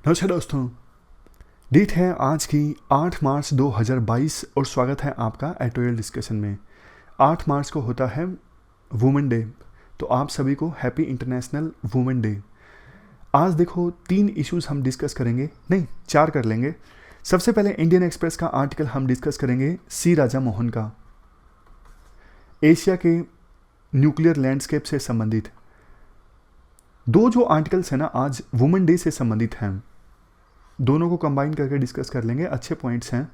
नमस्कार दोस्तों, डेट है आज की 8 मार्च 2022 और स्वागत है आपका एडिटोरियल डिस्कशन में। 8 मार्च को होता है वुमेन डे, तो आप सभी को हैप्पी इंटरनेशनल वुमेन डे। आज देखो 3 इश्यूज हम डिस्कस करेंगे, नहीं 4 कर लेंगे। सबसे पहले इंडियन एक्सप्रेस का आर्टिकल हम डिस्कस करेंगे सी राजा मोहन का, एशिया के न्यूक्लियर लैंडस्केप से संबंधित। 2 जो आर्टिकल्स हैं ना आज वुमेन डे से संबंधित हैं, दोनों को कंबाइन करके डिस्कस कर लेंगे, अच्छे पॉइंट्स हैं।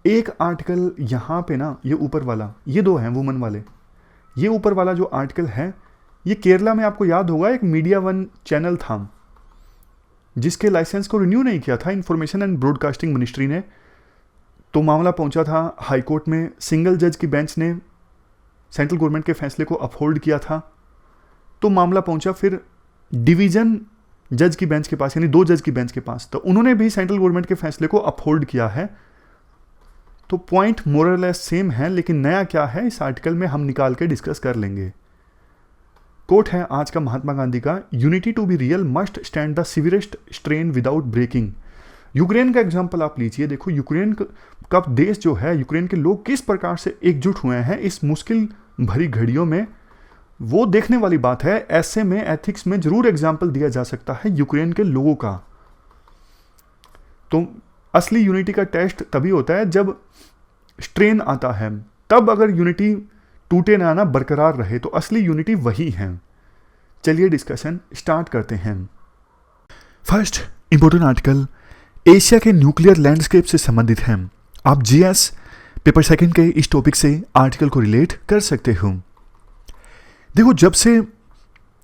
एक आर्टिकल यहाँ पे ना, ये ऊपर वाला, ये 2 हैं वुमेन वाले। ये ऊपर वाला जो आर्टिकल है ये केरला में, आपको याद होगा एक मीडिया वन चैनल था जिसके लाइसेंस को रिन्यू नहीं किया था इंफॉर्मेशन एंड ब्रॉडकास्टिंग मिनिस्ट्री ने, तो मामला पहुंचा था हाई कोर्ट में। सिंगल जज की बेंच ने सेंट्रल गवर्नमेंट के फैसले को अपहोल्ड किया था, तो मामला पहुंचा फिर डिवीजन जज की बेंच के पास, यानी 2 जज की बेंच के पास, तो उन्होंने भी सेंट्रल गवर्नमेंट के फैसले को अपहोल्ड किया है। तो पॉइंट मोरलेस सेम है, लेकिन नया क्या है इस आर्टिकल में हम निकाल के डिस्कस कर लेंगे। कोट है आज का महात्मा गांधी का, unity to be real must stand the severest strain without breaking. Ukraine का एग्जाम्पल आप लीजिए, देखो यूक्रेन का देश जो है, यूक्रेन के लोग किस प्रकार से एकजुट हुए हैं इस मुश्किल भरी घड़ियों में, वो देखने वाली बात है। ऐसे में एथिक्स में जरूर एग्जाम्पल दिया जा सकता है यूक्रेन के लोगों का। तो असली यूनिटी का टेस्ट तभी होता है जब स्ट्रेन आता है, तब अगर यूनिटी टूटे ना बरकरार रहे, तो असली यूनिटी वही है। चलिए डिस्कशन स्टार्ट करते हैं। फर्स्ट इंपॉर्टेंट आर्टिकल एशिया के न्यूक्लियर लैंडस्केप से संबंधित है। आप जीएस पेपर सेकंड के इस टॉपिक से आर्टिकल को रिलेट कर सकते हो। देखो, जब से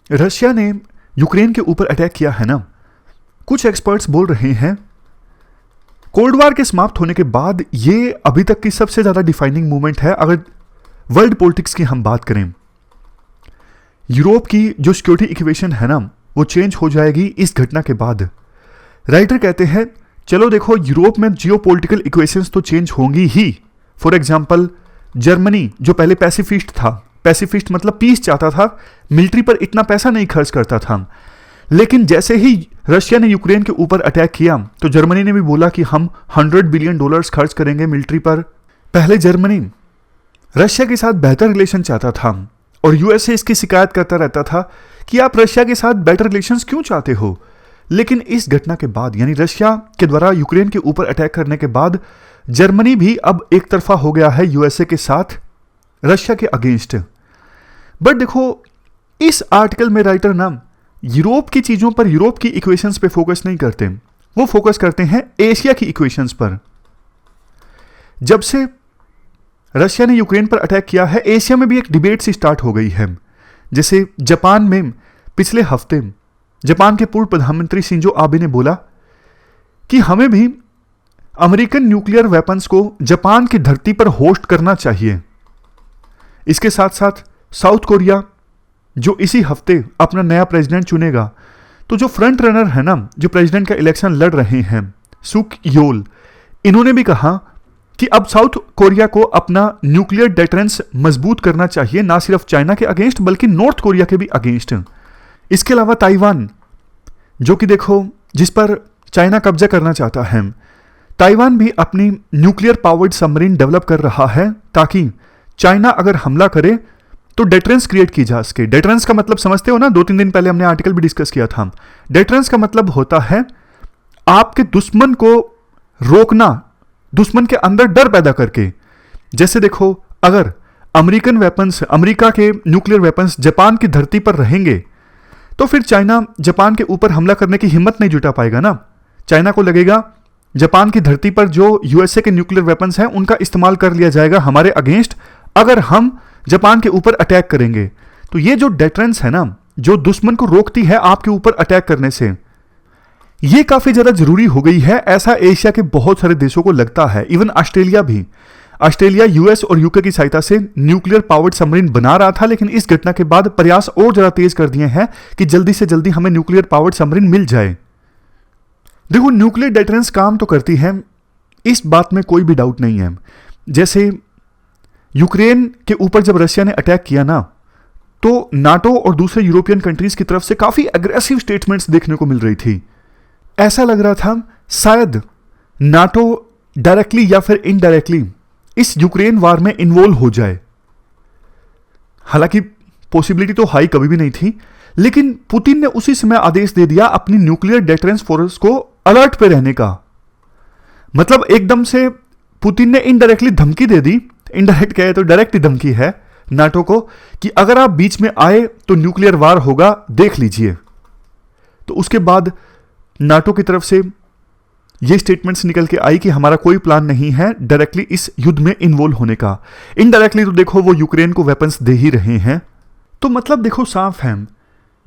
रशिया ने यूक्रेन के ऊपर अटैक किया है ना, कुछ एक्सपर्ट्स बोल रहे हैं कोल्ड वॉर के समाप्त होने के बाद ये अभी तक की सबसे ज्यादा डिफाइनिंग मूवमेंट है अगर वर्ल्ड पॉलिटिक्स की हम बात करें। यूरोप की जो सिक्योरिटी इक्वेशन है ना, वो चेंज हो जाएगी इस घटना के बाद। राइटर कहते हैं चलो देखो, यूरोप में जियोपॉलिटिकल इक्वेशंस तो चेंज होंगी ही। फॉर एग्जांपल जर्मनी जो पहले पैसिफिस्ट था, पैसिफिस्ट मतलब पीस चाहता था, मिलिट्री पर इतना पैसा नहीं खर्च करता था, लेकिन जैसे ही रशिया ने यूक्रेन के ऊपर अटैक किया तो जर्मनी ने भी बोला कि हम $100 बिलियन खर्च करेंगे मिलिट्री पर। पहले जर्मनी रशिया के साथ बेहतर रिलेशन चाहता था और यूएसए इसकी शिकायत करता रहता था कि आप रशिया के साथ बेटर रिलेशंस क्यों चाहते हो। लेकिन इस घटना के बाद, यानी रशिया के द्वारा यूक्रेन के ऊपर अटैक करने के बाद, जर्मनी भी अब एक तरफा हो गया है यूएसए के साथ, रशिया के अगेंस्ट। बट देखो, इस आर्टिकल में राइटर ना यूरोप की चीजों पर, यूरोप की इक्वेशंस पे फोकस नहीं करते, वो फोकस करते हैं एशिया की इक्वेशंस पर। जब से रशिया ने यूक्रेन पर अटैक किया है, एशिया में भी एक डिबेट सी स्टार्ट हो गई है। जैसे जापान में पिछले हफ्ते जापान के पूर्व प्रधानमंत्री शिंजो आबे ने बोला कि हमें भी अमेरिकन न्यूक्लियर वेपन्स को जापान की धरती पर होस्ट करना चाहिए। इसके साथ साथ साउथ कोरिया जो इसी हफ्ते अपना नया प्रेसिडेंट चुनेगा, तो जो फ्रंट रनर है ना, जो प्रेसिडेंट का इलेक्शन लड़ रहे हैं, सुक योल, इन्होंने भी कहा कि अब साउथ कोरिया को अपना न्यूक्लियर डेटरेंस मजबूत करना चाहिए, ना सिर्फ चाइना के अगेंस्ट बल्कि नॉर्थ कोरिया के भी अगेंस्ट। इसके अलावा ताइवान, जो कि देखो जिस पर चाइना कब्जा करना चाहता है, ताइवान भी अपनी न्यूक्लियर पावर्ड सबमरीन डेवलप कर रहा है ताकि चाइना अगर हमला करे तो डेटरेंस क्रिएट की जा सके। डेटरेंस का मतलब समझते हो ना, 2-3 दिन पहले हमने आर्टिकल भी डिस्कस किया था। डेटरेंस का मतलब होता है आपके दुश्मन को रोकना, दुश्मन के अंदर डर पैदा करके। जैसे देखो, अगर अमेरिकन वेपन्स, अमेरिका के न्यूक्लियर वेपन्स जापान की धरती पर रहेंगे तो फिर चाइना जापान के ऊपर हमला करने की हिम्मत नहीं जुटा पाएगा ना। चाइना को लगेगा जापान की धरती पर जो यूएसए के न्यूक्लियर वेपन्स हैं उनका इस्तेमाल कर लिया जाएगा हमारे अगेंस्ट अगर हम जापान के ऊपर अटैक करेंगे। तो ये जो डेटरेंस है ना, जो दुश्मन को रोकती है आपके ऊपर अटैक करने से, ये काफी ज्यादा जरूरी हो गई है। ऐसा एशिया के बहुत सारे देशों को लगता है, इवन ऑस्ट्रेलिया भी। ऑस्ट्रेलिया यूएस और यूके की सहायता से न्यूक्लियर पावर्ड सबमरीन बना रहा था, लेकिन इस घटना के बाद प्रयास और ज्यादा तेज कर दिए हैं कि जल्दी से जल्दी हमें न्यूक्लियर पावर्ड सबमरीन मिल जाए। देखो, न्यूक्लियर डेटरेंस काम तो करती है, इस बात में कोई भी डाउट नहीं है। जैसे यूक्रेन के ऊपर जब रशिया ने अटैक किया ना, तो नाटो और दूसरे यूरोपियन कंट्रीज की तरफ से काफी एग्रेसिव स्टेटमेंट्स देखने को मिल रही थी। ऐसा लग रहा था शायद नाटो डायरेक्टली या फिर इनडायरेक्टली इस यूक्रेन वार में इन्वॉल्व हो जाए। हालांकि पॉसिबिलिटी तो हाई कभी भी नहीं थी, लेकिन पुतिन ने उसी समय आदेश दे दिया अपनी न्यूक्लियर डिटेरेंस फोर्स को अलर्ट पे रहने का। मतलब एकदम से पुतिन ने इनडायरेक्टली धमकी दे दी, इनडायरेक्ट कहे तो डायरेक्ट धमकी है नाटो को कि अगर आप बीच में आए तो न्यूक्लियर वार होगा, देख लीजिए। तो उसके बाद नाटो की तरफ से ये स्टेटमेंट्स निकल के आई कि हमारा कोई प्लान नहीं है डायरेक्टली इस युद्ध में इन्वॉल्व होने का। इनडायरेक्टली तो देखो वो यूक्रेन को वेपन्स दे ही रहे हैं। तो मतलब देखो साफ है,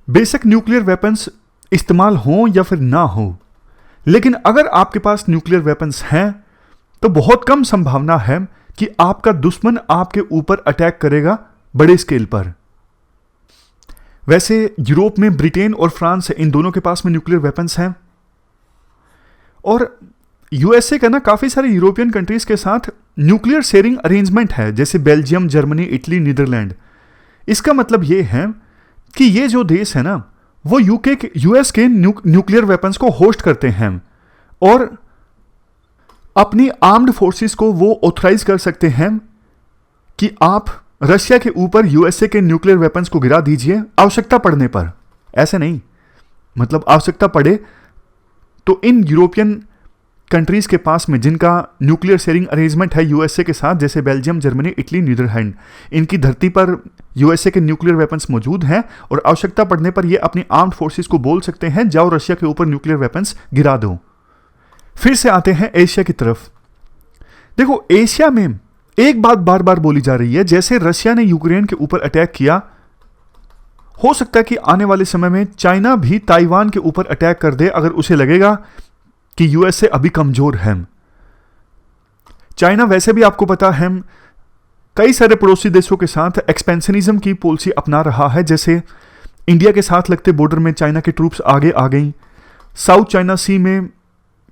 बेशक न्यूक्लियर वेपन्स इस्तेमाल हो या फिर ना हो, लेकिन अगर आपके पास न्यूक्लियर वेपन्स हैं तो बहुत कम संभावना है कि आपका दुश्मन आपके ऊपर अटैक करेगा बड़े स्केल पर। वैसे यूरोप में ब्रिटेन और फ्रांस, इन दोनों के पास में न्यूक्लियर वेपन्स हैं, और यूएसए का ना काफी सारे यूरोपियन कंट्रीज के साथ न्यूक्लियर शेयरिंग अरेंजमेंट है, जैसे बेल्जियम, जर्मनी, इटली, नीदरलैंड। इसका मतलब ये है कि ये जो देश है ना, वो यूएस के न्यूक्लियर वेपन्स को होस्ट करते हैं और अपनी आर्म्ड फोर्सेस को वो ऑथराइज कर सकते हैं कि आप रशिया के ऊपर यूएसए के न्यूक्लियर वेपन्स को गिरा दीजिए आवश्यकता पड़ने पर। ऐसे नहीं, मतलब आवश्यकता पड़े तो इन यूरोपियन कंट्रीज के पास में जिनका न्यूक्लियर शेयरिंग अरेंजमेंट है यूएसए के साथ, जैसे बेल्जियम, जर्मनी, इटली, नीदरलैंड, इनकी धरती पर यूएसए के न्यूक्लियर वेपन्स मौजूद हैं और आवश्यकता पड़ने पर ये अपनी आर्म्ड फोर्सेस को बोल सकते हैं जाओ रशिया के ऊपर न्यूक्लियर वेपन्स गिरा दो। फिर से आते हैं एशिया की तरफ। देखो एशिया में एक बात बार बार बोली जा रही है, जैसे रशिया ने यूक्रेन के ऊपर अटैक किया, हो सकता है कि आने वाले समय में चाइना भी ताइवान के ऊपर अटैक कर दे अगर उसे लगेगा कि यूएसए अभी कमजोर है। चाइना वैसे भी आपको पता है कई सारे पड़ोसी देशों के साथ एक्सपेंशनिज्म की पॉलिसी अपना रहा है, जैसे इंडिया के साथ लगते बॉर्डर में चाइना के ट्रूप्स आगे आ गई, साउथ चाइना सी में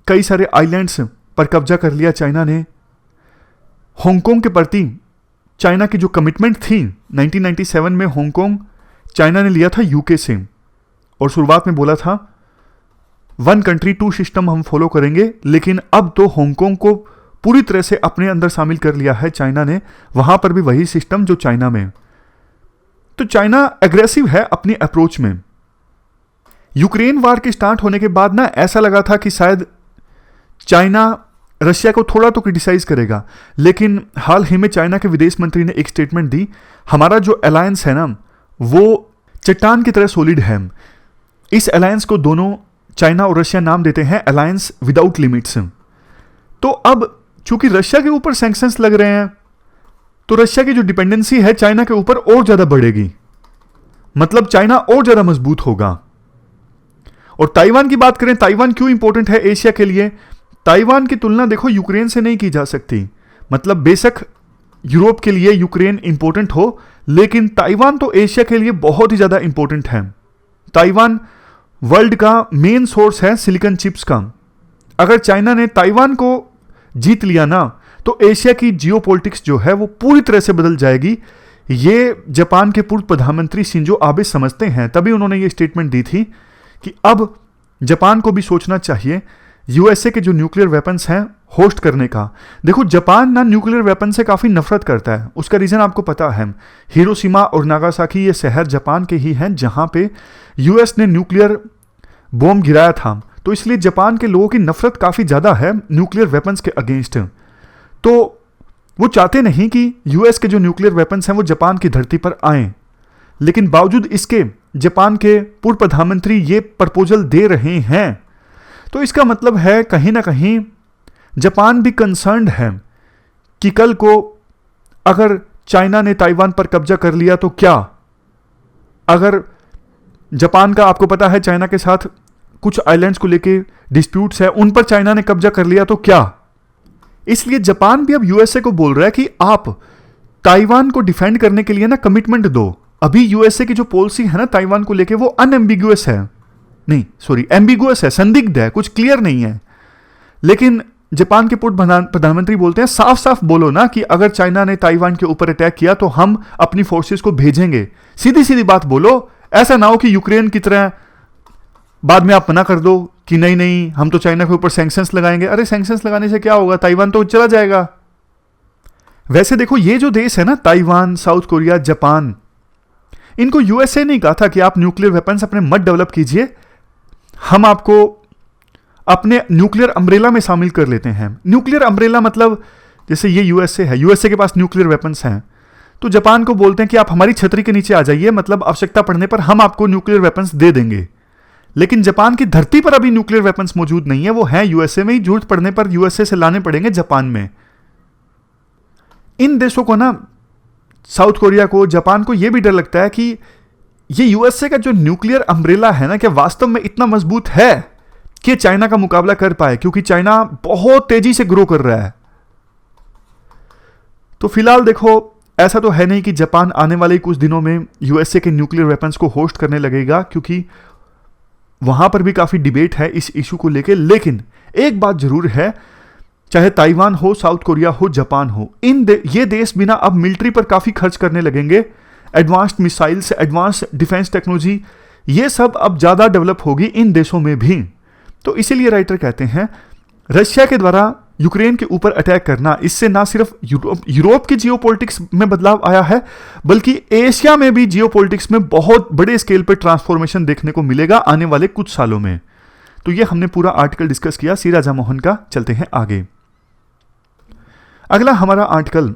कई सारे आइलैंड्स पर कब्जा कर लिया चाइना ने, हांगकांग के प्रति चाइना की जो कमिटमेंट थी 1997 में हांगकांग चाइना ने लिया था यूके से, और शुरुआत में बोला था 1 कंट्री 2 सिस्टम हम फॉलो करेंगे, लेकिन अब तो हांगकांग को पूरी तरह से अपने अंदर शामिल कर लिया है चाइना ने, वहां पर भी वही सिस्टम जो चाइना में। तो चाइना एग्रेसिव है अपनी अप्रोच में। यूक्रेन वार के स्टार्ट होने के बाद ना ऐसा लगा था कि शायद चाइना रशिया को थोड़ा तो क्रिटिसाइज करेगा, लेकिन हाल ही में चाइना के विदेश मंत्री ने एक स्टेटमेंट दी, हमारा जो अलायंस है ना वो चट्टान की तरह सॉलिड है। इस अलायंस को दोनों चाइना और रशिया नाम देते हैं अलायंस विदाउट लिमिट्स। तो अब चूंकि रशिया के ऊपर सैंक्शंस लग रहे हैं तो रशिया की जो डिपेंडेंसी है चाइना के ऊपर और ज्यादा बढ़ेगी, मतलब चाइना और ज्यादा मजबूत होगा। और ताइवान की बात करें, ताइवान क्यों इंपॉर्टेंट है एशिया के लिए? ताइवान की तुलना देखो यूक्रेन से नहीं की जा सकती। मतलब बेशक यूरोप के लिए यूक्रेन इंपॉर्टेंट हो, लेकिन ताइवान तो एशिया के लिए बहुत ही ज्यादा इंपॉर्टेंट है। ताइवान वर्ल्ड का मेन सोर्स है सिलिकॉन चिप्स का। अगर चाइना ने ताइवान को जीत लिया ना तो एशिया की जियोपॉलिटिक्स जो है वो पूरी तरह से बदल जाएगी। ये जापान के पूर्व प्रधानमंत्री शिंजो आबे समझते हैं, तभी उन्होंने ये स्टेटमेंट दी थी कि अब जापान को भी सोचना चाहिए यूएसए के जो न्यूक्लियर वेपन्स हैं होस्ट करने का। देखो जापान ना न्यूक्लियर वेपन से काफी नफरत करता है, उसका रीजन आपको पता है। हिरोशिमा और नागासाकी ये शहर जापान के ही हैं जहां पे यूएस ने न्यूक्लियर बॉम्ब गिराया था, तो इसलिए जापान के लोगों की नफरत काफी ज्यादा है न्यूक्लियर वेपन्स के अगेंस्ट। तो वो चाहते नहीं कि यूएस के जो न्यूक्लियर वेपन्स हैं वो जापान की धरती पर आए, लेकिन बावजूद इसके जापान के पूर्व प्रधानमंत्री ये प्रपोजल दे रहे हैं। तो इसका मतलब है कहीं ना कहीं जापान भी कंसर्न्ड है कि कल को अगर चाइना ने ताइवान पर कब्जा कर लिया तो क्या, अगर जापान का आपको पता है चाइना के साथ कुछ आइलैंड्स को लेके डिस्प्यूट्स है, उन पर चाइना ने कब्जा कर लिया तो क्या। इसलिए जापान भी अब यूएसए को बोल रहा है कि आप ताइवान को डिफेंड करने के लिए ना कमिटमेंट दो। अभी यूएसए की जो पॉलिसी है ना ताइवान को लेके वो अनएम्बिगुअस है, नहीं सॉरी एम्बिगुअस है, संदिग्ध है, कुछ क्लियर नहीं है। लेकिन जापान के पूर्व प्रधानमंत्री बोलते हैं साफ साफ बोलो ना कि अगर चाइना ने ताइवान के ऊपर अटैक किया तो हम अपनी फोर्सेस को भेजेंगे। सीधी सीधी बात बोलो, ऐसा ना हो कि यूक्रेन की तरह बाद में आप मना कर दो कि नहीं नहीं हम तो चाइना के ऊपर सैंक्शंस लगाएंगे। अरे सैंक्शंस लगाने से क्या होगा, ताइवान तो चला जाएगा। वैसे देखो ये जो देश है ना, ताइवान, साउथ कोरिया, जापान, इनको यूएसए नहीं कहा था कि आप न्यूक्लियर वेपन्स अपने मत डेवलप कीजिए, हम आपको अपने न्यूक्लियर अम्ब्रेला में शामिल कर लेते हैं। न्यूक्लियर अम्ब्रेला मतलब जैसे ये यूएसए है, यूएसए के पास न्यूक्लियर वेपन्स हैं, तो जापान को बोलते हैं कि आप हमारी छतरी के नीचे आ जाइए, मतलब आवश्यकता पड़ने पर हम आपको न्यूक्लियर वेपन्स दे देंगे। लेकिन जापान की धरती पर अभी न्यूक्लियर वेपन्स मौजूद नहीं है, वो है यूएसए में ही, जरूरत पड़ने पर यूएसए से लाने पड़ेंगे जापान में। इन देशों को ना, साउथ कोरिया को, जापान को, यह भी डर लगता है कि ये यूएसए का जो न्यूक्लियर अम्ब्रेला है ना, क्या वास्तव में इतना मजबूत है कि चाइना का मुकाबला कर पाए, क्योंकि चाइना बहुत तेजी से ग्रो कर रहा है। तो फिलहाल देखो ऐसा तो है नहीं कि जापान आने वाले कुछ दिनों में यूएसए के न्यूक्लियर वेपन्स को होस्ट करने लगेगा, क्योंकि वहां पर भी काफी डिबेट है इस इशू को लेकर। लेकिन एक बात जरूर है, चाहे ताइवान हो, साउथ कोरिया हो, जापान हो, ये देश बिना अब मिलिट्री पर काफी खर्च करने लगेंगे। Advanced missiles, advance defence technology, ये सब अब ज्यादा डेवलप होगी इन देशों में भी। तो इसीलिए राइटर कहते हैं रशिया के द्वारा यूक्रेन के ऊपर अटैक करना, इससे ना सिर्फ यूरोप की जियोपॉलिटिक्स में बदलाव आया है, बल्कि एशिया में भी जियोपॉलिटिक्स में बहुत बड़े स्केल पर ट्रांसफॉर्मेशन देखने को मिलेगा आने वाले कुछ सालों में। तो ये हमने पूरा आर्टिकल डिस्कस किया सी राजा मोहन का। चलते हैं आगे। अगला हमारा आर्टिकल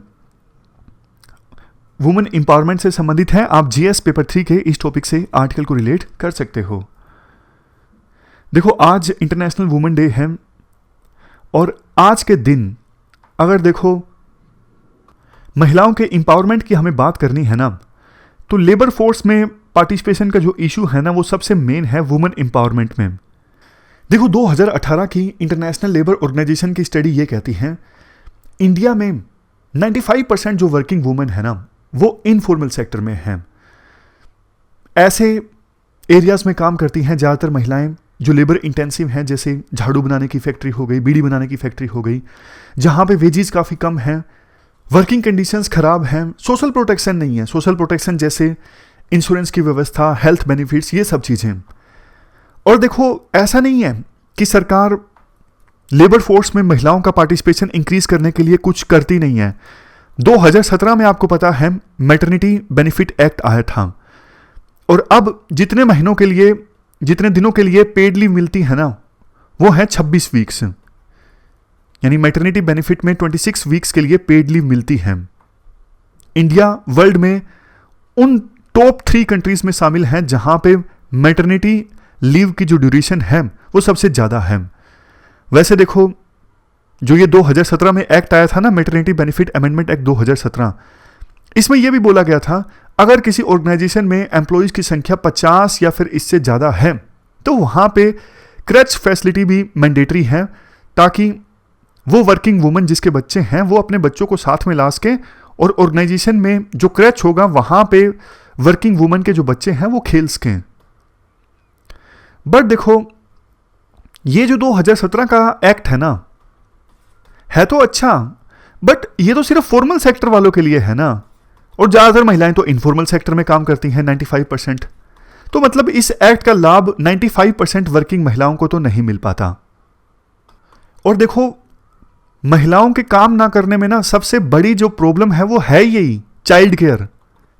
वुमेन एम्पावरमेंट से संबंधित है। आप जीएस पेपर 3 के इस टॉपिक से आर्टिकल को रिलेट कर सकते हो। देखो आज इंटरनेशनल वुमेन डे है, और आज के दिन अगर देखो महिलाओं के एम्पावरमेंट की हमें बात करनी है ना, तो लेबर फोर्स में पार्टिसिपेशन का जो इशू है ना, वो सबसे मेन है वुमेन एम्पावरमेंट में। देखो 2018 की इंटरनेशनल लेबर ऑर्गेनाइजेशन की स्टडी ये कहती है इंडिया में 95% जो वर्किंग वुमेन है ना, वो इनफॉर्मल सेक्टर में हैं। ऐसे एरियाज में काम करती हैं ज़्यादातर महिलाएं जो लेबर इंटेंसिव हैं, जैसे झाड़ू बनाने की फैक्ट्री हो गई, बीड़ी बनाने की फैक्ट्री हो गई, जहां पे वेजेस काफ़ी कम हैं, वर्किंग कंडीशंस खराब हैं, सोशल प्रोटेक्शन नहीं है। सोशल प्रोटेक्शन जैसे इंश्योरेंस की व्यवस्था, हेल्थ बेनिफिट्स, ये सब चीज़ें। और देखो ऐसा नहीं है कि सरकार लेबर फोर्स में महिलाओं का पार्टिसिपेशन इंक्रीज करने के लिए कुछ करती नहीं है। 2017 में आपको पता है मैटरनिटी बेनिफिट एक्ट आया था, और अब जितने महीनों के लिए, जितने दिनों के लिए पेड लीव मिलती है ना, वो है 26 वीक्स। यानी मैटरनिटी बेनिफिट में 26 वीक्स के लिए पेड लीव मिलती है। इंडिया वर्ल्ड में उन टॉप 3 कंट्रीज में शामिल है जहां पे मैटरनिटी लीव की जो ड्यूरेशन है वो सबसे ज्यादा है। वैसे देखो जो ये 2017 में एक्ट आया था ना, मैटरनिटी बेनिफिट अमेंडमेंट एक्ट 2017, इसमें यह भी बोला गया था अगर किसी ऑर्गेनाइजेशन में एम्प्लॉइज की संख्या 50 या फिर इससे ज़्यादा है तो वहाँ पे क्रच फैसिलिटी भी मैंडेटरी है, ताकि वो वर्किंग वुमेन जिसके बच्चे हैं वो अपने बच्चों को साथ में ला सकें, और ऑर्गेनाइजेशन में जो क्रच होगा वहाँ पे वर्किंग वुमेन के जो बच्चे हैं वो खेल सकें। बट देखो ये जो 2017 का एक्ट है ना, है तो अच्छा, बट ये तो सिर्फ फॉर्मल सेक्टर वालों के लिए है ना, और ज़्यादातर महिलाएं तो इनफॉर्मल सेक्टर में काम करती हैं 95%। तो मतलब इस एक्ट का लाभ 95% वर्किंग महिलाओं को तो नहीं मिल पाता। और देखो महिलाओं के काम ना करने में ना सबसे बड़ी जो प्रॉब्लम है वो है यही चाइल्ड केयर।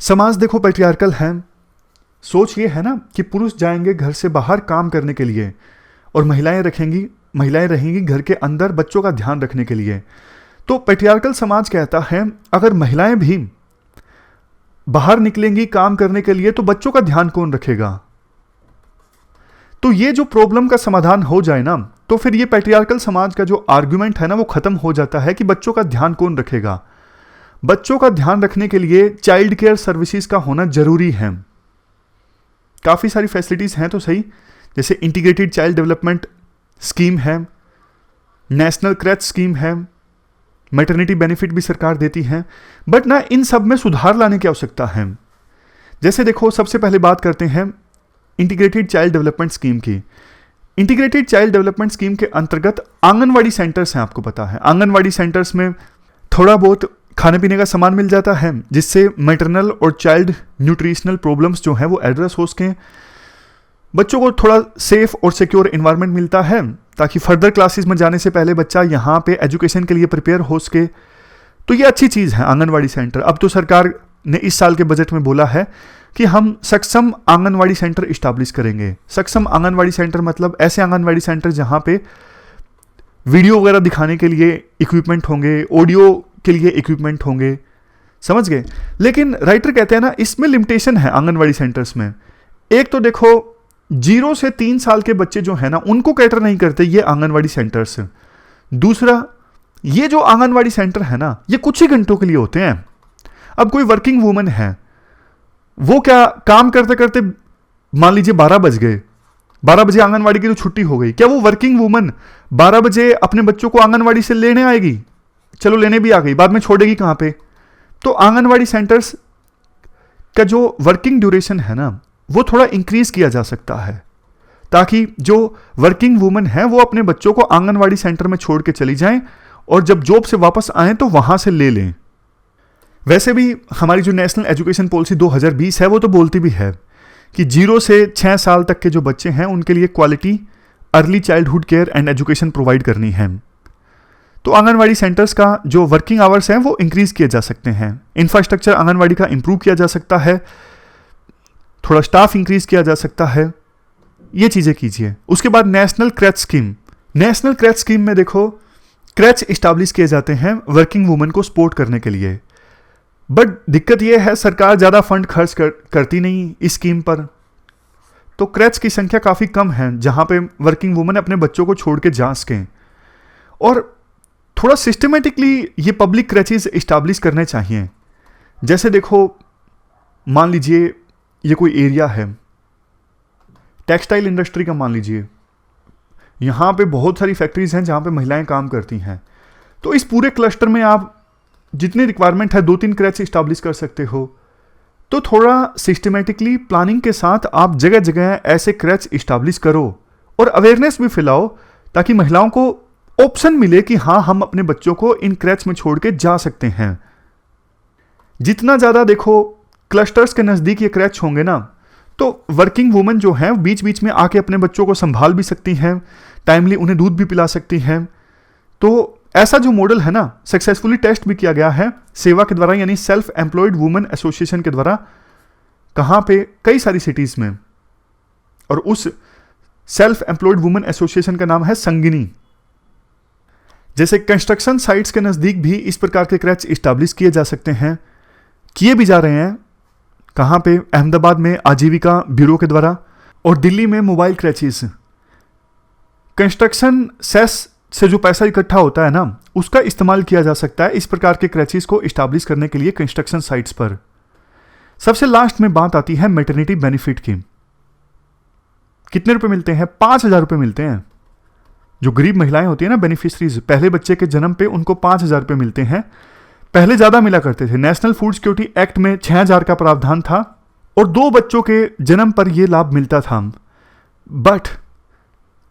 समाज देखो पैट्रियार्कल है, सोच ये है ना कि पुरुष जाएंगे घर से बाहर काम करने के लिए और महिलाएं रहेंगी घर के अंदर बच्चों का ध्यान रखने के लिए। तो पैट्रियार्कल समाज कहता है अगर महिलाएं भी बाहर निकलेंगी काम करने के लिए तो बच्चों का ध्यान कौन रखेगा। तो ये जो प्रॉब्लम का समाधान हो जाए ना, तो फिर ये पैट्रियार्कल समाज का जो आर्गुमेंट है ना वो खत्म हो जाता है कि बच्चों का ध्यान कौन रखेगा। बच्चों का ध्यान रखने के लिए चाइल्ड केयर सर्विसेज का होना जरूरी है। काफी सारी फैसिलिटीज हैं तो सही, जैसे इंटीग्रेटेड चाइल्ड डेवलपमेंट स्कीम है, नेशनल क्रच स्कीम है, मैटरनिटी बेनिफिट भी सरकार देती है, बट ना इन सब में सुधार लाने की आवश्यकता है। जैसे देखो सबसे पहले बात करते हैं इंटीग्रेटेड चाइल्ड डेवलपमेंट स्कीम की। इंटीग्रेटेड चाइल्ड डेवलपमेंट स्कीम के अंतर्गत आंगनवाड़ी सेंटर्स हैं, आपको पता है आंगनवाड़ी सेंटर्स में थोड़ा बहुत खाने पीने का सामान मिल जाता है जिससे मैटरनल और चाइल्ड न्यूट्रिशनल प्रॉब्लम्स जो हैं वो एड्रेस हो सकें। बच्चों को थोड़ा सेफ और सिक्योर एनवायरनमेंट मिलता है ताकि फर्दर क्लासेस में जाने से पहले बच्चा यहाँ पे एजुकेशन के लिए प्रिपेयर हो सके। तो ये अच्छी चीज़ है आंगनवाड़ी सेंटर। अब तो सरकार ने इस साल के बजट में बोला है कि हम सक्षम आंगनवाड़ी सेंटर इस्टेब्लिश करेंगे। सक्षम आंगनवाड़ी सेंटर मतलब ऐसे आंगनवाड़ी सेंटर जहाँ पे वीडियो वगैरह दिखाने के लिए इक्विपमेंट होंगे, ऑडियो के लिए इक्विपमेंट होंगे, समझ गए। लेकिन राइटर कहते हैं ना, इसमें लिमिटेशन है आंगनवाड़ी सेंटर्स में। एक तो देखो 0 से 3 साल के बच्चे जो है ना, उनको कैटर नहीं करते ये आंगनवाड़ी सेंटर्स। दूसरा, ये जो आंगनवाड़ी सेंटर है ना, ये कुछ ही घंटों के लिए होते हैं। अब कोई वर्किंग वुमन है, वो क्या काम करते करते मान लीजिए 12 बज गए, 12 बजे आंगनवाड़ी की तो छुट्टी हो गई, क्या वो वर्किंग वुमन 12 बजे अपने बच्चों को आंगनवाड़ी से लेने आएगी? चलो लेने भी आ गई, बाद में छोड़ेगी कहां पे? तो आंगनवाड़ी सेंटर्स का जो वर्किंग ड्यूरेशन है ना, वो थोड़ा इंक्रीज किया जा सकता है ताकि जो वर्किंग वुमन है वो अपने बच्चों को आंगनवाड़ी सेंटर में छोड़ के चली जाएं और जब जॉब से वापस आए तो वहां से ले लें। वैसे भी हमारी जो नेशनल एजुकेशन पॉलिसी 2020 है वो तो बोलती भी है कि 0 से 6 साल तक के जो बच्चे हैं उनके लिए quality early childhood care and education provide करनी है। तो आंगनवाड़ी सेंटर्स का जो वर्किंग आवर्स हैं वो इंक्रीज किए जा सकते हैं, इंफ्रास्ट्रक्चर आंगनवाड़ी का इंप्रूव किया जा सकता है, थोड़ा स्टाफ इंक्रीज किया जा सकता है, ये चीजें कीजिए। उसके बाद नेशनल क्रैच स्कीम। नेशनल क्रैच स्कीम में देखो क्रैच इस्टेब्लिश किए जाते हैं वर्किंग वुमन को सपोर्ट करने के लिए, बट दिक्कत यह है सरकार ज़्यादा फंड खर्च करती नहीं इस स्कीम पर। तो क्रैच की संख्या काफ़ी कम है जहाँ पे वर्किंग वुमन अपने बच्चों को छोड़ के जा सकें। और थोड़ा सिस्टमेटिकली ये पब्लिक क्रैचेस इस्टेब्लिश करने चाहिए। जैसे देखो मान लीजिए ये कोई एरिया है टेक्सटाइल इंडस्ट्री का, मान लीजिए यहाँ पे बहुत सारी फैक्ट्रीज हैं जहाँ पे महिलाएं काम करती हैं, तो इस पूरे क्लस्टर में आप जितनी रिक्वायरमेंट है 2-3 क्रैच इस्टेब्लिश कर सकते हो। तो थोड़ा सिस्टमेटिकली प्लानिंग के साथ आप जगह जगह ऐसे क्रैच इस्टेब्लिश करो और अवेयरनेस भी फैलाओ ताकि महिलाओं को ऑप्शन मिले कि हाँ हम अपने बच्चों को इन क्रैच में छोड़ के जा सकते हैं। जितना ज़्यादा देखो क्लस्टर्स के नज़दीक ये क्रैच होंगे ना, तो वर्किंग वुमन जो हैं बीच बीच में आके अपने बच्चों को संभाल भी सकती हैं, टाइमली उन्हें दूध भी पिला सकती हैं। तो ऐसा जो मॉडल है ना सक्सेसफुली टेस्ट भी किया गया है सेवा के द्वारा, यानी सेल्फ एम्प्लॉयड वुमेन एसोसिएशन के द्वारा, कहाँ पे? कई सारी सिटीज में। और उस सेल्फ एम्प्लॉयड वुमेन एसोसिएशन का नाम है संगिनी। जैसे कंस्ट्रक्शन साइट्स के नज़दीक भी इस प्रकार के क्रैच इस्टेब्लिश किए जा सकते हैं, किए भी जा रहे हैं। कहाँ पे? अहमदाबाद में आजीविका ब्यूरो के द्वारा और दिल्ली में मोबाइल क्रैचेस। कंस्ट्रक्शन सेस से जो पैसा इकट्ठा होता है ना, उसका इस्तेमाल किया जा सकता है इस प्रकार के क्रैचेस को इस्टेब्लिश करने के लिए कंस्ट्रक्शन साइट्स पर। सबसे लास्ट में बात आती है मैटरनिटी बेनिफिट की। कितने रुपए मिलते हैं? 5,000 रुपये मिलते हैं। जो गरीब महिलाएं होती है ना बेनिफिशरीज, पहले बच्चे के जन्म पे उनको 5,000 रुपये मिलते हैं। पहले ज़्यादा मिला करते थे। नेशनल फूड सिक्योरिटी एक्ट में 6,000 का प्रावधान था और 2 बच्चों के जन्म पर यह लाभ मिलता था। बट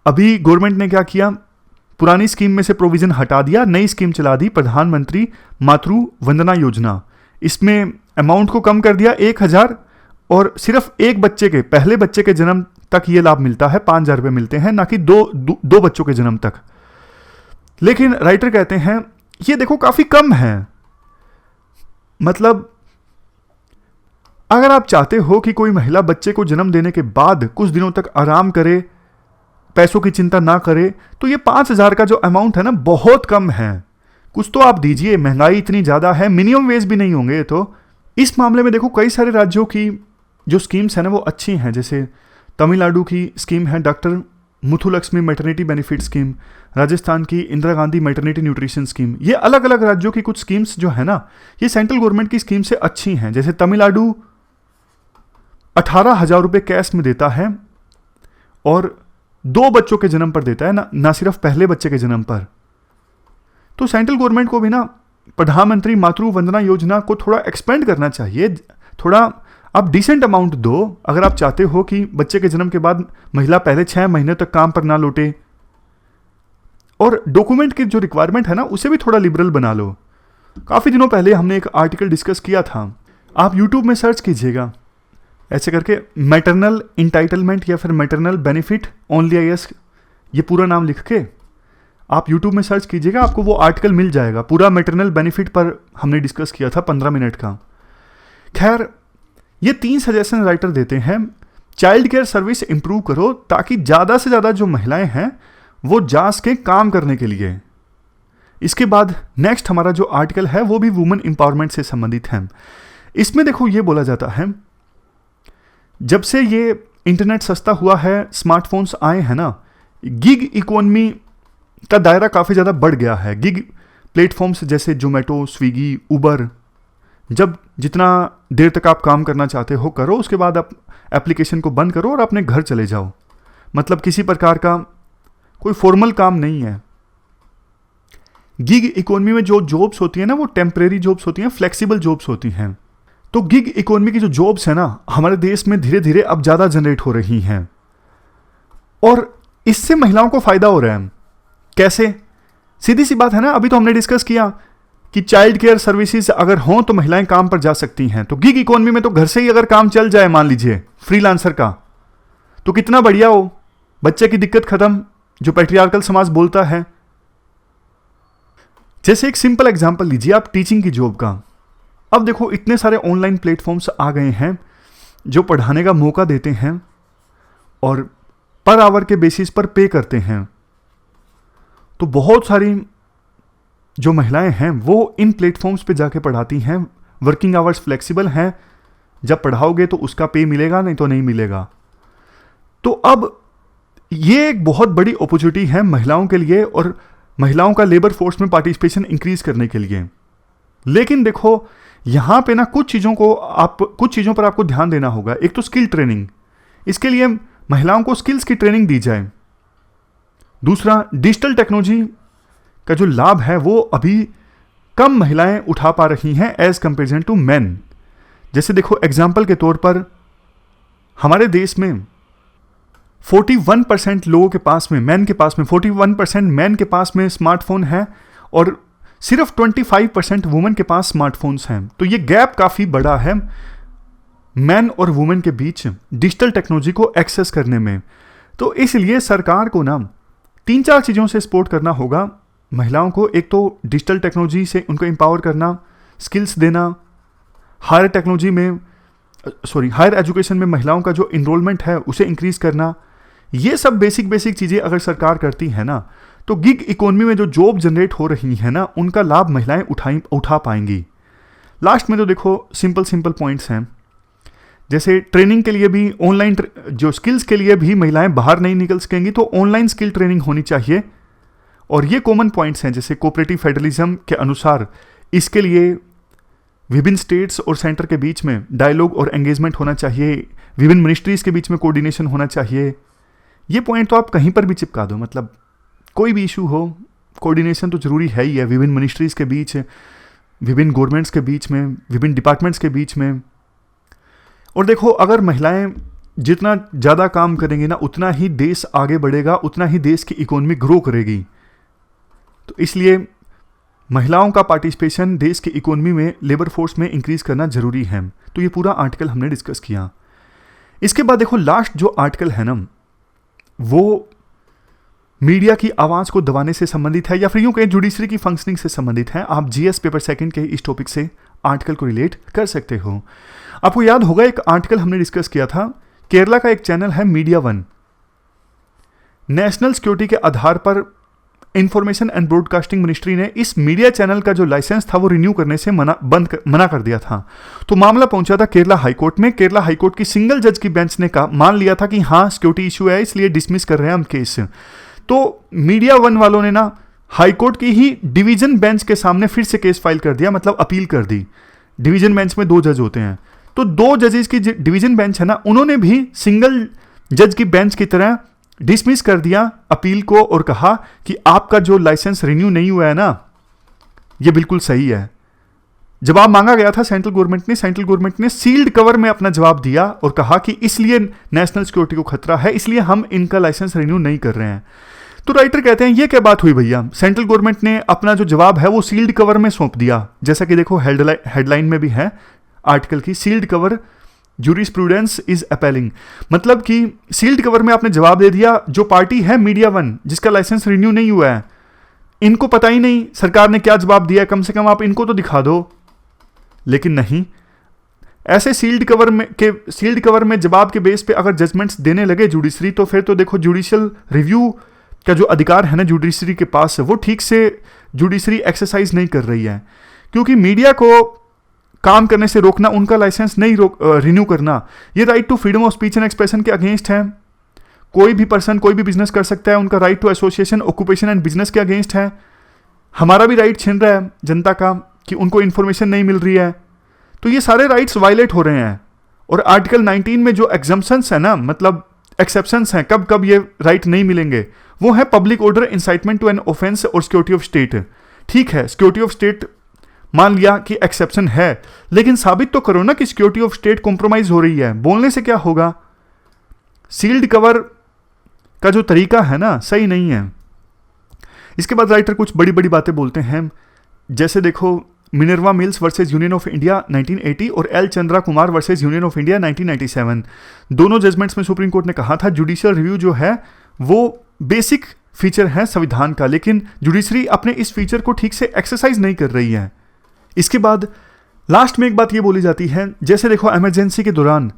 अभी गवर्नमेंट ने क्या किया, पुरानी स्कीम में से प्रोविजन हटा दिया, नई स्कीम चला दी, प्रधानमंत्री मातृ वंदना योजना। इसमें अमाउंट को कम कर दिया 1,000 और सिर्फ एक बच्चे के, पहले बच्चे के जन्म तक ये लाभ मिलता है, 5,000 रुपये मिलते हैं, ना कि दो बच्चों के जन्म तक। लेकिन राइटर कहते हैं ये देखो काफी कम है। मतलब अगर आप चाहते हो कि कोई महिला बच्चे को जन्म देने के बाद कुछ दिनों तक आराम करे, पैसों की चिंता ना करे, तो ये 5,000 का जो अमाउंट है ना बहुत कम है। कुछ तो आप दीजिए, महंगाई इतनी ज़्यादा है, मिनिमम वेज भी नहीं होंगे। तो इस मामले में देखो कई सारे राज्यों की जो स्कीम्स हैं ना वो अच्छी हैं। जैसे तमिलनाडु की स्कीम है doctor Muthulakshmi maternity benefit scheme, Rajasthan की Indira Gandhi maternity nutrition scheme. ये अलग अलग राज्यों की कुछ स्कीम्स जो है ना, ये सेंट्रल गवर्नमेंट की स्कीम से अच्छी हैं। जैसे तमिलनाडु 18,000 रुपये कैश में देता है और 2 बच्चों के जन्म पर देता है, ना सिर्फ पहले बच्चे के जन्म पर। तो सेंट्रल गवर्नमेंट को भी ना प्रधानमंत्री मातृ वंदना योजना को थोड़ा एक्सपेंड करना चाहिए। थोड़ा आप डिसेंट अमाउंट दो अगर आप चाहते हो कि बच्चे के जन्म के बाद महिला पहले 6 महीने तक काम पर ना लौटे। और डॉक्यूमेंट की जो रिक्वायरमेंट है ना उसे भी थोड़ा लिबरल बना लो। काफ़ी दिनों पहले हमने एक आर्टिकल डिस्कस किया था, आप यूट्यूब में सर्च कीजिएगा, ऐसे करके मैटरनल इंटाइटलमेंट या फिर मैटरनल बेनिफिट ओनली IS, ये पूरा नाम लिख के आप यूट्यूब में सर्च कीजिएगा, आपको वो आर्टिकल मिल जाएगा। पूरा मैटरनल बेनिफिट पर हमने डिस्कस किया था 15 मिनट का। खैर, ये 3 सजेशन राइटर देते हैं, चाइल्ड केयर सर्विस इंप्रूव करो ताकि ज़्यादा से ज़्यादा जो महिलाएं हैं वो जा सके काम करने के लिए। इसके बाद नेक्स्ट हमारा जो आर्टिकल है वो भी वुमेन एम्पावरमेंट से संबंधित है। इसमें देखो ये बोला जाता है, जब से ये इंटरनेट सस्ता हुआ है, स्मार्टफोन्स आए हैं ना, गिग इकोनॉमी का दायरा काफ़ी ज़्यादा बढ़ गया है। गिग प्लेटफॉर्म्स जैसे जोमेटो, स्विगी, उबर, जब जितना देर तक आप काम करना चाहते हो करो, उसके बाद आप एप्लीकेशन को बंद करो और अपने घर चले जाओ। मतलब किसी प्रकार का कोई फॉर्मल काम नहीं है। गिग इकोनॉमी में जो जॉब्स होती है ना, वो टेम्परेरी जॉब्स होती हैं, फ्लेक्सिबल जॉब्स होती हैं। तो गिग इकोनॉमी की जो जॉब्स है ना, हमारे देश में धीरे धीरे अब ज़्यादा जनरेट हो रही हैं और इससे महिलाओं को फायदा हो रहा है। कैसे? सीधी सी बात है ना, अभी तो हमने डिस्कस किया कि चाइल्ड केयर सर्विसेज अगर हों तो महिलाएं काम पर जा सकती हैं। तो गिग इकोनॉमी में तो घर से ही अगर काम चल जाए, मान लीजिए फ्रीलांसर का, तो कितना बढ़िया हो। बच्चे की दिक्कत खत्म, जो पैट्रियार्कल समाज बोलता है। जैसे एक सिंपल एग्जांपल लीजिए आप टीचिंग की जॉब का। अब देखो इतने सारे ऑनलाइन प्लेटफॉर्म्स आ गए हैं जो पढ़ाने का मौका देते हैं और पर आवर के बेसिस पर पे करते हैं। तो बहुत सारी जो महिलाएं हैं वो इन प्लेटफॉर्म्स पे जाके पढ़ाती हैं। वर्किंग आवर्स फ्लेक्सिबल हैं, जब पढ़ाओगे तो उसका पे मिलेगा, नहीं तो नहीं मिलेगा। तो अब ये एक बहुत बड़ी अपॉर्चुनिटी है महिलाओं के लिए और महिलाओं का लेबर फोर्स में पार्टिसिपेशन इंक्रीज करने के लिए। लेकिन देखो यहाँ पे ना कुछ चीज़ों पर आपको ध्यान देना होगा। एक तो स्किल ट्रेनिंग, इसके लिए महिलाओं को स्किल्स की ट्रेनिंग दी जाए। दूसरा, डिजिटल टेक्नोलॉजी का जो लाभ है वो अभी कम महिलाएं उठा पा रही हैं एज कंपेरिजन टू मेन। जैसे देखो एग्जाम्पल के तौर पर हमारे देश में 41% लोगों के पास में, मैन के पास में 41% मैन के पास में स्मार्टफोन है और सिर्फ 25% वुमेन के पास स्मार्टफोन्स हैं। तो ये गैप काफ़ी बड़ा है मैन और वुमेन के बीच डिजिटल टेक्नोलॉजी को एक्सेस करने में। तो इसलिए सरकार को ना 3-4 चीज़ों से सपोर्ट करना होगा महिलाओं को। एक तो डिजिटल टेक्नोलॉजी से उनको एम्पावर करना, स्किल्स देना, हायर एजुकेशन में महिलाओं का जो इनरोलमेंट है उसे इंक्रीज करना। ये सब बेसिक चीज़ें अगर सरकार करती है ना, तो गिग इकोनॉमी में जो जॉब जनरेट हो रही है ना, उनका लाभ महिलाएं उठा पाएंगी। लास्ट में तो देखो सिंपल पॉइंट्स हैं, जैसे ट्रेनिंग के लिए भी ऑनलाइन जो स्किल्स के लिए भी महिलाएं बाहर नहीं निकल सकेंगी, तो ऑनलाइन स्किल ट्रेनिंग होनी चाहिए। और ये कॉमन पॉइंट्स हैं, जैसे कोऑपरेटिव फेडरलिज्म के अनुसार इसके लिए विभिन्न स्टेट्स और सेंटर के बीच में डायलॉग और एंगेजमेंट होना चाहिए, विभिन्न मिनिस्ट्रीज के बीच में कोऑर्डिनेशन होना चाहिए। ये पॉइंट तो आप कहीं पर भी चिपका दो, मतलब कोई भी इशू हो कोऑर्डिनेशन तो जरूरी है ही है, विभिन्न मिनिस्ट्रीज के बीच, विभिन्न गवर्नमेंट्स के बीच में, विभिन्न डिपार्टमेंट्स के बीच में। और देखो अगर महिलाएं जितना ज़्यादा काम करेंगी ना, उतना ही देश आगे बढ़ेगा, उतना ही देश की इकोनॉमी ग्रो करेगी। तो इसलिए महिलाओं का पार्टिसिपेशन देश की इकोनॉमी में, लेबर फोर्स में इंक्रीज करना जरूरी है। तो ये पूरा आर्टिकल हमने डिस्कस किया। इसके बाद देखो लास्ट जो आर्टिकल है ना, वो मीडिया की आवाज़ को दबाने से संबंधित है, या फिर यूं कहें जुडिशरी की फंक्शनिंग से संबंधित है। आप जीएस पेपर सेकंड के इस टॉपिक से आर्टिकल को रिलेट कर सकते हो। आपको याद होगा एक आर्टिकल हमने डिस्कस किया था, केरला का एक चैनल है मीडिया वन, नेशनल सिक्योरिटी के आधार पर इंफॉर्मेशन एंड ब्रॉडकास्टिंग मिनिस्ट्री ने इस मीडिया चैनल का जो लाइसेंस था वो रिन्यू करने से मना कर दिया था। तो मामला पहुंचा था केरला हाईकोर्ट में। केरला हाईकोर्ट की सिंगल जज की बेंच ने मान लिया था कि हाँ सिक्योरिटी इशू है, इसलिए डिसमिस कर रहे हैं हम केस। तो मीडिया वन वालों ने ना हाईकोर्ट की ही डिवीजन बेंच के सामने फिर से केस फाइल कर दिया, मतलब अपील कर दी। डिवीजन बेंच में 2 जज होते हैं, तो 2 जजेस की डिवीजन बेंच है ना, उन्होंने भी सिंगल जज की बेंच की तरह डिसमिस कर दिया अपील को और कहा कि आपका जो लाइसेंस रिन्यू नहीं हुआ है ना, ये बिल्कुल सही है। जवाब मांगा गया था सेंट्रल गवर्नमेंट ने सील्ड कवर में अपना जवाब दिया और कहा कि इसलिए नेशनल सिक्योरिटी को खतरा है, इसलिए हम इनका लाइसेंस रिन्यू नहीं कर रहे हैं। तो राइटर कहते हैं ये क्या बात हुई भैया, सेंट्रल गवर्नमेंट ने अपना जो जवाब है वो सील्ड कवर में सौंप दिया। जैसा कि देखो हेडलाइन में भी है आर्टिकल की, sealed cover jurisprudence is appealing. मतलब कि सील्ड कवर में आपने जवाब दे दिया, जो पार्टी है मीडिया वन जिसका लाइसेंस रिन्यू नहीं हुआ है, इनको पता ही नहीं सरकार ने क्या जवाब दिया, कम से कम आप इनको तो दिखा दो। लेकिन नहीं, ऐसे सील्ड कवर में जवाब के बेस पे अगर जजमेंट्स देने लगे जुडिशरी, तो फिर तो देखो जुडिशियल रिव्यू का जो अधिकार है ना जुडिशरी के पास, वो ठीक से जुडिशरी एक्सरसाइज नहीं कर रही है। क्योंकि मीडिया को काम करने से रोकना, उनका लाइसेंस नहीं रिन्यू करना, ये right to freedom of speech and expression के अगेंस्ट है। कोई भी पर्सन कोई भी बिजनेस कर सकता है, उनका right to association, occupation and business के अगेंस्ट है। हमारा भी राइट छिन रहा है जनता का कि उनको इन्फॉर्मेशन नहीं मिल रही है, तो ये सारे राइट्स वायलेट हो रहे हैं। और आर्टिकल 19 में जो एग्जम्पशंस है ना, मतलब एक्सेप्शंस हैं, कब कब ये राइट नहीं मिलेंगे, वो है public order, incitement to an offence और सिक्योरिटी ऑफ स्टेट। ठीक है, सिक्योरिटी ऑफ स्टेट मान लिया कि एक्सेप्शन है, लेकिन साबित तो करो ना कि सिक्योरिटी ऑफ स्टेट कॉम्प्रोमाइज हो रही है। बोलने से क्या होगा? सील्ड कवर का जो तरीका है ना, सही नहीं है। इसके बाद राइटर कुछ बड़ी बड़ी बातें बोलते हैं, जैसे देखो Minerva mills versus union of India 1980 और L Chandra Kumar versus union of India 1997। दोनों जजमेंट्स में सुप्रीम कोर्ट ने कहा था जुडिशियल रिव्यू जो है वो बेसिक फीचर है संविधान का, लेकिन जुडिशरी अपने इस फीचर को ठीक से एक्सरसाइज नहीं कर रही है। इसके बाद लास्ट में एक बात ये बोली जाती है, जैसे देखो इमरजेंसी के दौरान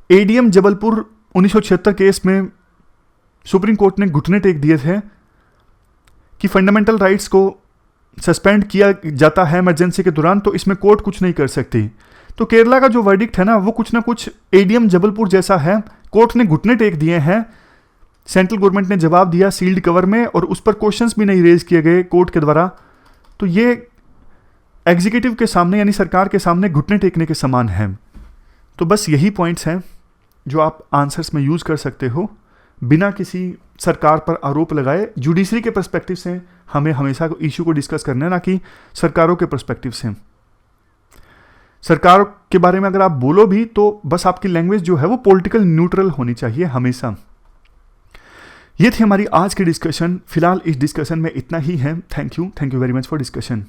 एडीएम जबलपुर 1976 केस में सुप्रीम कोर्ट ने घुटने टेक दिए थे कि फंडामेंटल राइट्स को सस्पेंड किया जाता है इमरजेंसी के दौरान, तो इसमें कोर्ट कुछ नहीं कर सकती। तो केरला का जो वर्डिक्ट है ना, वो कुछ ना कुछ एडीएम जबलपुर जैसा है। कोर्ट ने घुटने टेक दिए हैं, सेंट्रल गवर्नमेंट ने जवाब दिया सील्ड कवर में, और उस पर क्वेश्चंस भी नहीं रेज किए गए कोर्ट के द्वारा। तो ये एग्जीक्यूटिव के सामने यानी सरकार के सामने घुटने टेकने के समान है। तो बस यही पॉइंट्स हैं जो आप आंसर्स में यूज़ कर सकते हो, बिना किसी सरकार पर आरोप लगाए। जुडिशरी के पर्सपेक्टिव से हमें हमेशा इशू को डिस्कस करना है, ना कि सरकारों के पर्सपेक्टिव से। सरकार के बारे में अगर आप बोलो भी, तो बस आपकी लैंग्वेज जो है वो पॉलिटिकल न्यूट्रल होनी चाहिए हमेशा। ये थी हमारी आज की डिस्कशन। फिलहाल इस डिस्कशन में इतना ही है। Thank you very much for discussion.